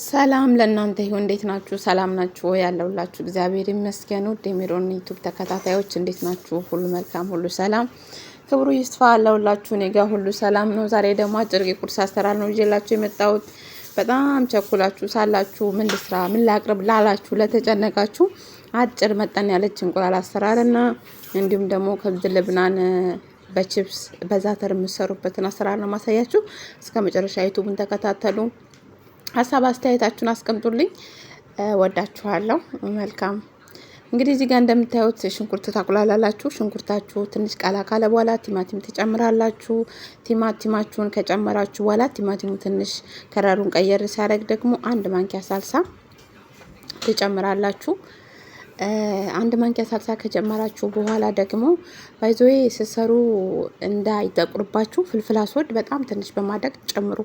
ሰላም ለእናንተ ይሁን። እንዴት ናችሁ? ሰላም ናችሁ ያለውላችሁ? እግዚአብሔር ይመስገን። ውድ የሚሮን ዩቲዩብ ተከታታዮች እንዴት ናችሁ? ሁሉ መልካም፣ ሁሉ ሰላም፣ ክብሩ ይስፋ። ያለውላችሁ እኔ ጋር ሁሉ ሰላም ነው። ዛሬ ደግሞ አጭር የቁርስ አሰራር ነው ይዤላችሁ የመጣሁት። በጣም ቸኩላችሁ ሳላችሁ ምን ልስራ ምን ላቅርብ ላላችሁ ለተጨነቃችሁ አጭር መጠን ያለች እንቁላል አሰራርና እንዲሁም ደግሞ ከብዝ ልብናን በቺፕስ በዛተር የምሰሩበትን አሰራር ነው ማሳያችሁ። እስከ መጨረሻ ዩቲዩብን ተከታተሉ። ሀሳብ አስተያየታችሁን አስቀምጡልኝ። ወዳችኋለሁ። መልካም። እንግዲህ እዚህ ጋር እንደምታዩት ሽንኩርት ታቁላላላችሁ። ሽንኩርታችሁ ትንሽ ቃላ ካለ በኋላ ቲማቲም ትጨምራላችሁ። ቲማቲማችሁን ከጨመራችሁ በኋላ ቲማቲሙ ትንሽ ከረሩን ቀየር ሲያደርግ ደግሞ አንድ ማንኪያ ሳልሳ ትጨምራላችሁ። አንድ ማንኪያ ሳልሳ ከጨመራችሁ በኋላ ደግሞ ባይዞዬ ስሰሩ እንዳይጠቁርባችሁ ፍልፍል አስወድ በጣም ትንሽ በማድረግ ጨምሩ።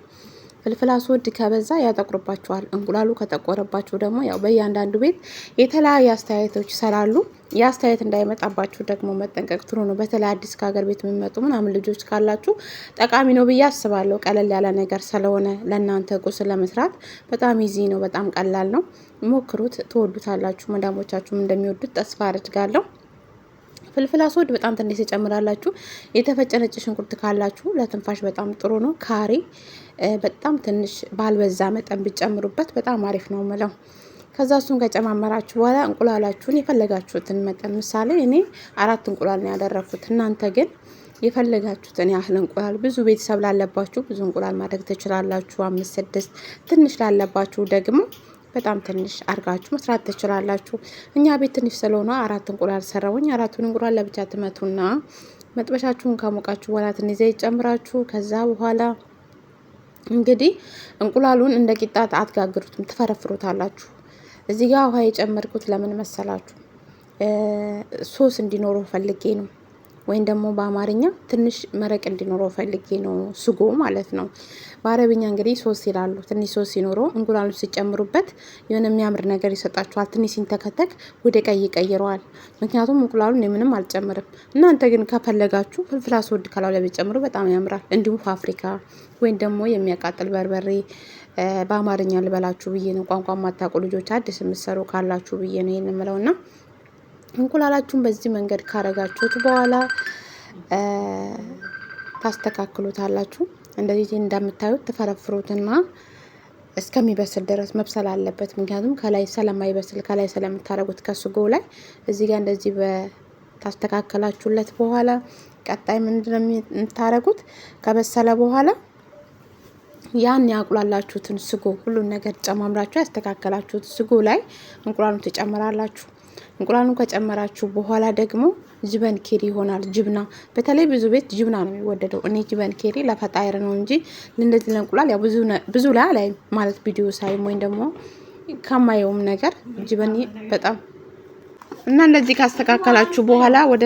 ፍልፍል አስወድ ከበዛ ያጠቁርባችኋል። እንቁላሉ ከጠቆረባችሁ ደግሞ ያው በእያንዳንዱ ቤት የተለያዩ አስተያየቶች ስላሉ የአስተያየት እንዳይመጣባችሁ ደግሞ መጠንቀቅ ጥሩ ነው። በተለይ አዲስ ከሀገር ቤት የሚመጡ ምናምን ልጆች ካላችሁ ጠቃሚ ነው ብዬ አስባለሁ። ቀለል ያለ ነገር ስለሆነ ለእናንተ ቁርስ ለመስራት በጣም ኢዚ ነው፣ በጣም ቀላል ነው። ሞክሩት፣ ትወዱታላችሁ። መዳሞቻችሁም እንደሚወዱት ተስፋ አድርጋለሁ። ፍልፍል አስወድ በጣም ትንሽ ትጨምራላችሁ። የተፈጨ ነጭ ሽንኩርት ካላችሁ ለትንፋሽ በጣም ጥሩ ነው። ካሪ በጣም ትንሽ ባልበዛ መጠን ብጨምሩበት በጣም አሪፍ ነው ምለው። ከዛ እሱን ከጨማመራችሁ በኋላ እንቁላላችሁን የፈለጋችሁትን መጠን፣ ምሳሌ እኔ 4 እንቁላል ነው ያደረኩት። እናንተ ግን የፈለጋችሁትን ያህል እንቁላል፣ ብዙ ቤተሰብ ላለባችሁ ብዙ እንቁላል ማድረግ ትችላላችሁ። 5 6፣ ትንሽ ላለባችሁ ደግሞ በጣም ትንሽ አርጋችሁ መስራት ትችላላችሁ። እኛ ቤት ትንሽ ስለሆነ 4 እንቁላል ሰራውኝ። 4ቱን እንቁላል ለብቻ ትመቱና መጥበሻችሁን ካሞቃችሁ በኋላ ትንሽ ዘይት ጨምራችሁ ከዛ በኋላ እንግዲህ እንቁላሉን እንደ ቂጣ አትጋግሩትም፣ ትፈረፍሩታላችሁ። እዚህ ጋር ውሃ የጨመርኩት ለምን መሰላችሁ? ሶስ እንዲኖረው ፈልጌ ነው። ወይም ደግሞ በአማርኛ ትንሽ መረቅ እንዲኖረው ፈልጌ ነው፣ ስጎ ማለት ነው። በአረብኛ እንግዲህ ሶስ ይላሉ። ትንሽ ሶስ ሲኖረው እንቁላሉን ሲጨምሩበት የሆነ የሚያምር ነገር ይሰጣችኋል። ትንሽ ሲንተከተክ ወደ ቀይ ይቀይረዋል። ምክንያቱም እንቁላሉን ምንም አልጨምርም። እናንተ ግን ከፈለጋችሁ ፍልፍል አስወድ ካላው ላይ ቢጨምሩ በጣም ያምራል። እንዲሁም ፋብሪካ ወይም ደግሞ የሚያቃጥል በርበሬ በአማርኛ ልበላችሁ ብዬ ነው። ቋንቋ ማታውቁ ልጆች አዲስ የምትሰሩ ካላችሁ ብዬ ነው ይሄን የምለውና እንቁላላችሁን በዚህ መንገድ ካረጋችሁት በኋላ ታስተካክሉታላችሁ። እንደዚህ እንደምታዩት ተፈረፍሩትና እስከሚበስል ድረስ መብሰል አለበት። ምክንያቱም ከላይ ስለማይበስል ከላይ ስለምታረጉት ከስጎ ላይ እዚህ ጋር እንደዚህ ታስተካከላችሁለት በኋላ ቀጣይ ምንድነው የምታረጉት? ከበሰለ በኋላ ያን ያቁላላችሁትን ስጎ ሁሉን ነገር ጨማምራችሁ ያስተካከላችሁት ስጎ ላይ እንቁላሉን ትጨምራላችሁ። እንቁላሉን ከጨመራችሁ በኋላ ደግሞ ጅበን ኬሪ ይሆናል። ጅብና በተለይ ብዙ ቤት ጅብና ነው የሚወደደው። እኔ ጅበን ኬሪ ለፈጣይር ነው እንጂ እንደዚህ ለእንቁላል ያው ብዙ ላይ ማለት ቪዲዮ ሳይም ወይም ደግሞ ከማየውም ነገር ጅበን በጣም እና እንደዚህ ካስተካከላችሁ በኋላ ወደ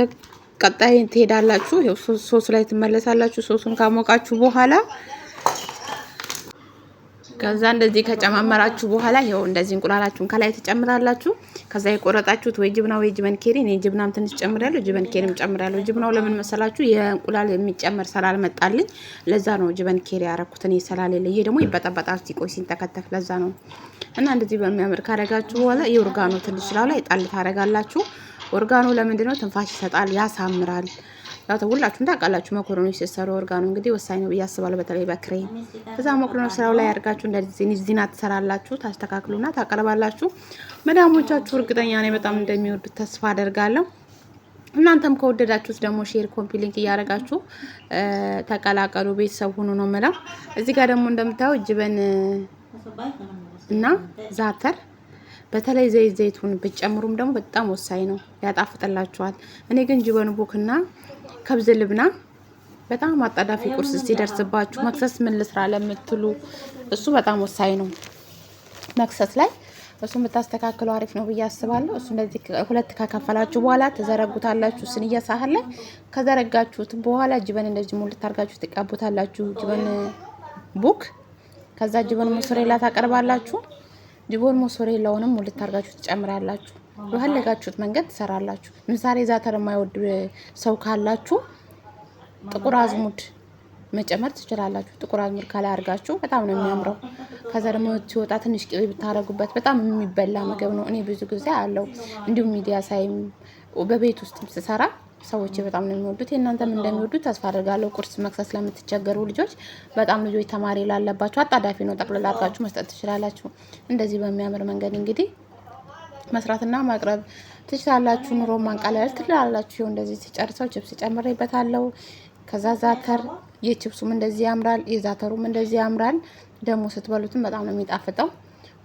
ቀጣይ ትሄዳላችሁ። ያው ሶስ ላይ ትመለሳላችሁ። ሶሱን ካሞቃችሁ በኋላ ከዛ እንደዚህ ከጨማመራችሁ በኋላ ይሄው እንደዚህ እንቁላላችሁን ከላይ ትጨምራላችሁ። ከዛ የቆረጣችሁት ወይ ጅብና ወይ ጅበን ኬሪ፣ እኔ ጅብናም ትንሽ ጨምራለሁ፣ ጅበን ኬሪም ጨምራለሁ። ጅብናው ለምን መሰላችሁ? የእንቁላል የሚጨመር ስላልመጣልኝ ለዛ ነው ጅበን ኬሪ ያረኩት እኔ ስላሌለ። ይሄ ደግሞ ይበጣበጣል ሲቆይ ሲንተከተፍ፣ ለዛ ነው። እና እንደዚህ በሚያምር ካረጋችሁ በኋላ የኦርጋኖ ትንሽ ላይ ጣል ታረጋላችሁ። ኦርጋኖ ለምንድነው? ትንፋሽ ይሰጣል፣ ያሳምራል። ያው ሁላችሁም ታውቃላችሁ መኮሮኒ ሲሰሩ ኦርጋኖ እንግዲህ ወሳኝ ነው ብዬ አስባለሁ። በተለይ በክሬም ከዛ መኮሮኒ ስራው ላይ አድርጋችሁ እንደዚህ ዚና ትሰራላችሁ፣ ታስተካክሉና ታቀርባላችሁ። መዳሞቻችሁ እርግጠኛ ነኝ በጣም እንደሚወዱት ተስፋ አደርጋለሁ። እናንተም ከወደዳችሁት ደግሞ ሼር፣ ኮፒ ሊንክ እያደረጋችሁ ተቀላቀሉ፣ ቤተሰብ ሁኑ ነው የምለው። እዚህ ጋር ደግሞ እንደምታዩ ጅበን እና ዛተር በተለይ ዘይቱን ብትጨምሩም ደግሞ በጣም ወሳኝ ነው፣ ያጣፍጥላችኋል። እኔ ግን ጅበን ቡክና ከብዝ ልብና በጣም አጣዳፊ ቁርስ ሲደርስባችሁ መክሰስ ምን ልስራ ለምትሉ እሱ በጣም ወሳኝ ነው። መክሰስ ላይ እሱ የምታስተካክለው አሪፍ ነው ብዬ አስባለሁ። እሱ እንደዚህ ሁለት ከከፈላችሁ በኋላ ተዘረጉታላችሁ። ስንያ ሳህን ላይ ከዘረጋችሁት በኋላ ጅበን እንደዚህ ሙልት አድርጋችሁ ትቀቡታላችሁ። ጅበን ቡክ ከዛ ጅበን ሞሶሬላ ታቀርባላችሁ። ጅበን ሞሶሬላውንም ሙልት አድርጋችሁ ትጨምራላችሁ። በፈለጋችሁት መንገድ ትሰራላችሁ። ምሳሌ ዛተር የማይወድ ሰው ካላችሁ ጥቁር አዝሙድ መጨመር ትችላላችሁ። ጥቁር አዝሙድ ከላይ አድርጋችሁ በጣም ነው የሚያምረው። ከዛ ደግሞ ሲወጣ ትንሽ ቅቤ ብታረጉበት በጣም የሚበላ ምግብ ነው። እኔ ብዙ ጊዜ አለው እንዲሁም ሚዲያ ሳይም በቤት ውስጥ ስሰራ ሰዎች በጣም ነው የሚወዱት። የእናንተም እንደሚወዱት ተስፋ አድርጋለሁ። ቁርስ መክሰስ ለምትቸገሩ ልጆች በጣም ልጆች ተማሪ ላለባችሁ አጣዳፊ ነው። ጠቅልላ አድርጋችሁ መስጠት ትችላላችሁ። እንደዚህ በሚያምር መንገድ እንግዲህ መስራትና ማቅረብ ትችላላችሁ። ኑሮ ማንቃለል ትችላላችሁ። እንደዚህ ሲጨርሰው ችፕስ ጨምሬበታለሁ። ከዛ ዛተር የችፕሱም እንደዚህ ያምራል፣ የዛተሩም እንደዚህ ያምራል። ደግሞ ስትበሉትም በጣም ነው የሚጣፍጠው።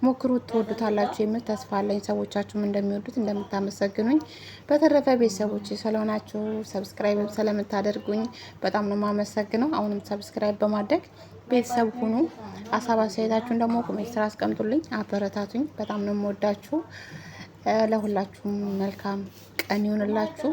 ሞክሩት፣ ትወዱታላችሁ የሚል ተስፋ አለኝ። ሰዎቻችሁም እንደሚወዱት እንደምታመሰግኑኝ። በተረፈ ቤተሰቦች ስለሆናችሁ ሰብስክራይብ ስለምታደርጉኝ በጣም ነው የማመሰግነው። አሁንም ሰብስክራይብ በማድረግ ቤተሰብ ሁኑ። ሀሳብ አስተያየታችሁን ደግሞ ኮሜንት ስራ አስቀምጡልኝ፣ አበረታቱኝ። በጣም ነው የምወዳችሁ። ለሁላችሁም መልካም ቀን ይሁንላችሁ።